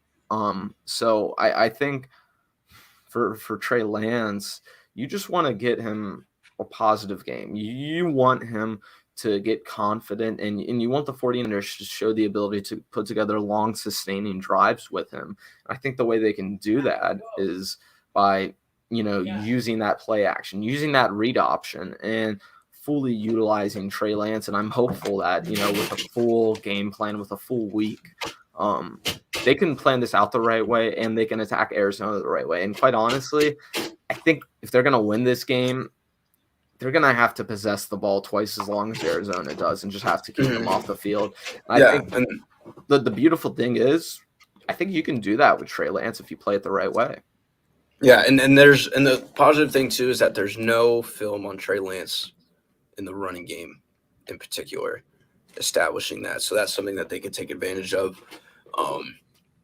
So I think for Trey Lance, you just want to get him a positive game. You want him to get confident, and you want the 49ers to show the ability to put together long, sustaining drives with him. I think the way they can do that is by, using that play action, using that read option, and fully utilizing Trey Lance. And I'm hopeful that, with a full game plan, with a full week, they can plan this out the right way and they can attack Arizona the right way. And quite honestly, I think if they're going to win this game, they're going to have to possess the ball twice as long as Arizona does and just have to keep them off the field. I think the beautiful thing is, I think you can do that with Trey Lance if you play it the right way. Yeah, and the positive thing too is that there's no film on Trey Lance in the running game in particular establishing that. So that's something that they could take advantage of. I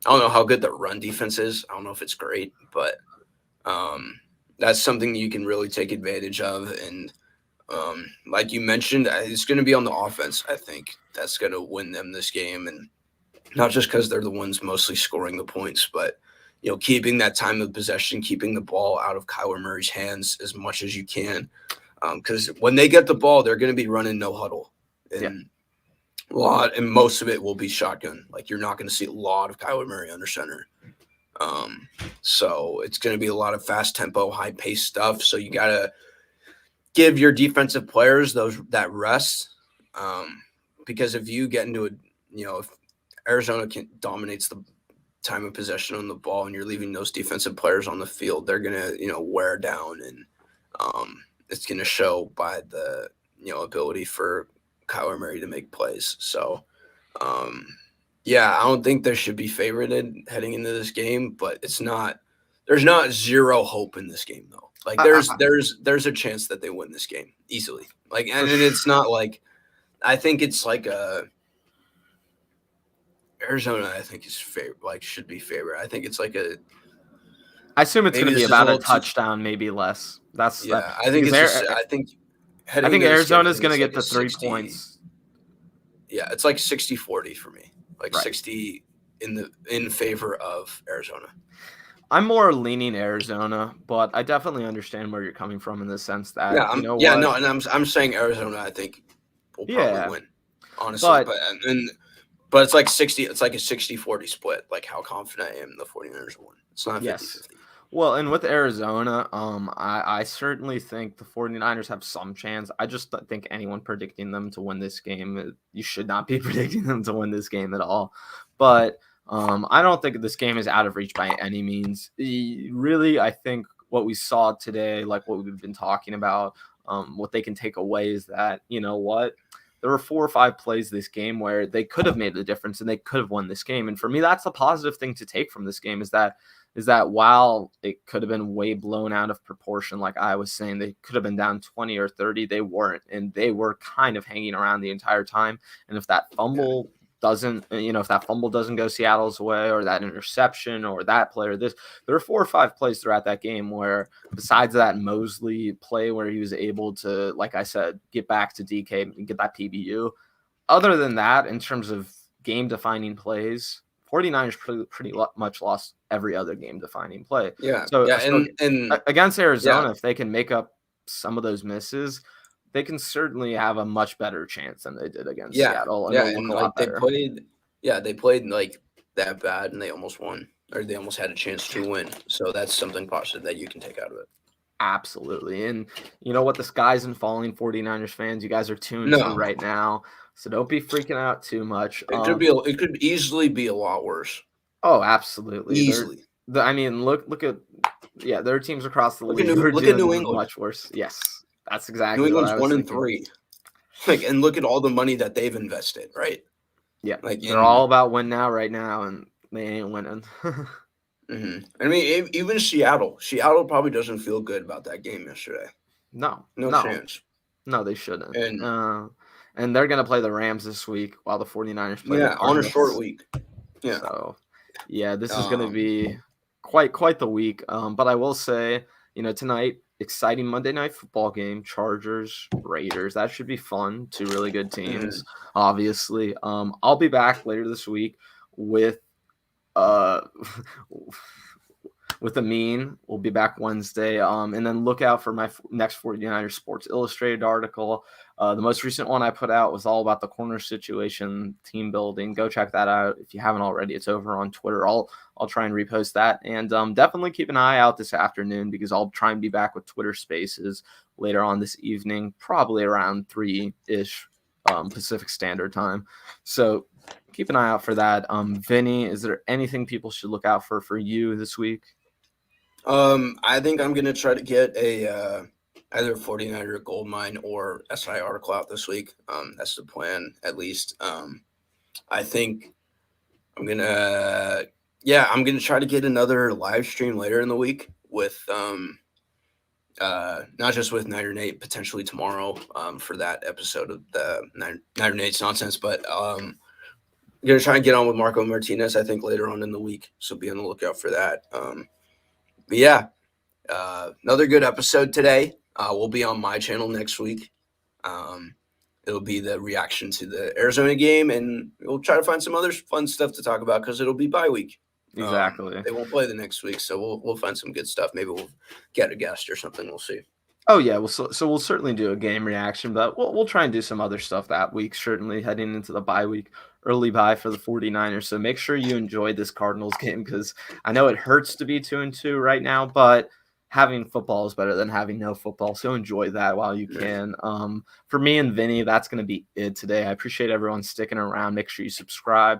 don't know how good the run defense is. I don't know if it's great, but that's something you can really take advantage of. And like you mentioned, it's going to be on the offense, I think, that's going to win them this game. And not just because they're the ones mostly scoring the points, but, keeping that time of possession, keeping the ball out of Kyler Murray's hands as much as you can. Because when they get the ball, they're going to be running no huddle. And most of it will be shotgun. Like, you're not going to see a lot of Kyler Murray under center. So it's going to be a lot of fast tempo, high pace stuff. So you got to give your defensive players that rest. Because if you get into if Arizona dominates the time of possession on the ball and you're leaving those defensive players on the field, they're going to, wear down, and it's going to show by the, ability for Kyler Murray to make plays. So, I don't think they should be favorited heading into this game, but there's not zero hope in this game though. Like there's a chance that they win this game easily. Like, and it's not like, I think it's like Arizona, I think is should be favored. I think it's like I assume it's going to be about a touchdown, maybe less. I think Arizona's going to get the 3 points. Yeah, it's like 60-40 for me. Like right. 60 in favor of Arizona. I'm more leaning Arizona, but I definitely understand where you're coming from in the sense that and I'm saying Arizona, I think will probably win. Honestly, but it's like 60. It's like a 60-40 split. Like how confident I am the 49ers will win. It's not 50-50. Well, and with Arizona, I certainly think the 49ers have some chance. I just think anyone predicting them to win this game, you should not be predicting them to win this game at all. But I don't think this game is out of reach by any means. Really, I think what we saw today, like what we've been talking about, what they can take away is that, there were 4 or 5 plays this game where they could have made the difference and they could have won this game. And for me, that's a positive thing to take from this game is that while it could have been way blown out of proportion, like I was saying, they could have been down 20 or 30. They weren't, and they were kind of hanging around the entire time. And if that fumble doesn't go Seattle's way, or that interception or that play or this, there are 4 or 5 plays throughout that game where, besides that Mosley play where he was able to, like I said, get back to DK and get that PBU. Other than that, in terms of game-defining plays, 49ers pretty much lost every other game-defining play. And against Arizona, if they can make up some of those misses, they can certainly have a much better chance than they did against Seattle. And like they played like that bad and they almost won, or they almost had a chance to win. So that's something positive that you can take out of it. Absolutely. And you know what? The sky isn't falling, 49ers fans. You guys are tuned to right now. So don't be freaking out too much. It could easily be a lot worse. Oh, absolutely. Easily. Look at there are teams across the league. Look at New England. Much worse. Yes. That's exactly New England's 1-3. And look at all the money that they've invested, right? Yeah. They're all about win now, right now, and they ain't winning. Mm-hmm. I mean, even Seattle probably doesn't feel good about that game yesterday. No chance. No, they shouldn't. And they're going to play the Rams this week while the 49ers play the Cardinals. On a short week. Yeah. So, this is going to be quite the week. But I will say, tonight, exciting Monday Night Football game, Chargers, Raiders. That should be fun. 2 really good teams, obviously. I'll be back later this week with Amin. We'll be back Wednesday. And then look out for my next 49ers Sports Illustrated article. The most recent one I put out was all about the corner situation, team building. Go check that out if you haven't already. It's over on Twitter. I'll try and repost that. And definitely keep an eye out this afternoon because I'll try and be back with Twitter Spaces later on this evening, probably around 3-ish Pacific Standard Time. So keep an eye out for that. Vinny, is there anything people should look out for you this week? I think I'm going to try to get a either 49er gold mine or SI article out this week. That's the plan, at least. I think I'm going to try to get another live stream later in the week with not just with Niner Nate, potentially tomorrow for that episode of the Niner Nate's nonsense, but I'm going to try and get on with Marco Martinez, I think, later on in the week. So be on the lookout for that. But yeah, another good episode today. We'll be on my channel next week. It'll be the reaction to the Arizona game, and we'll try to find some other fun stuff to talk about because it'll be bye week. Exactly. They won't play the next week, so we'll find some good stuff. Maybe we'll get a guest or something. We'll see. Oh yeah, we'll certainly do a game reaction, but we'll try and do some other stuff that week. Certainly heading into the bye week, early bye for the 49ers. So make sure you enjoy this Cardinals game because I know it hurts to be 2-2 right now, but having football is better than having no football. So enjoy that while you can. For me and Vinny, that's going to be it today. I appreciate everyone sticking around. Make sure you subscribe.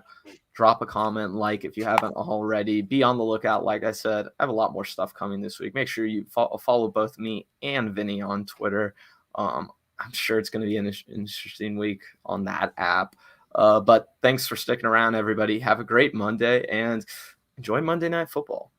Drop a comment, like if you haven't already. Be on the lookout. Like I said, I have a lot more stuff coming this week. Make sure you follow both me and Vinny on Twitter. I'm sure it's going to be an interesting week on that app. But thanks for sticking around, everybody. Have a great Monday and enjoy Monday Night Football.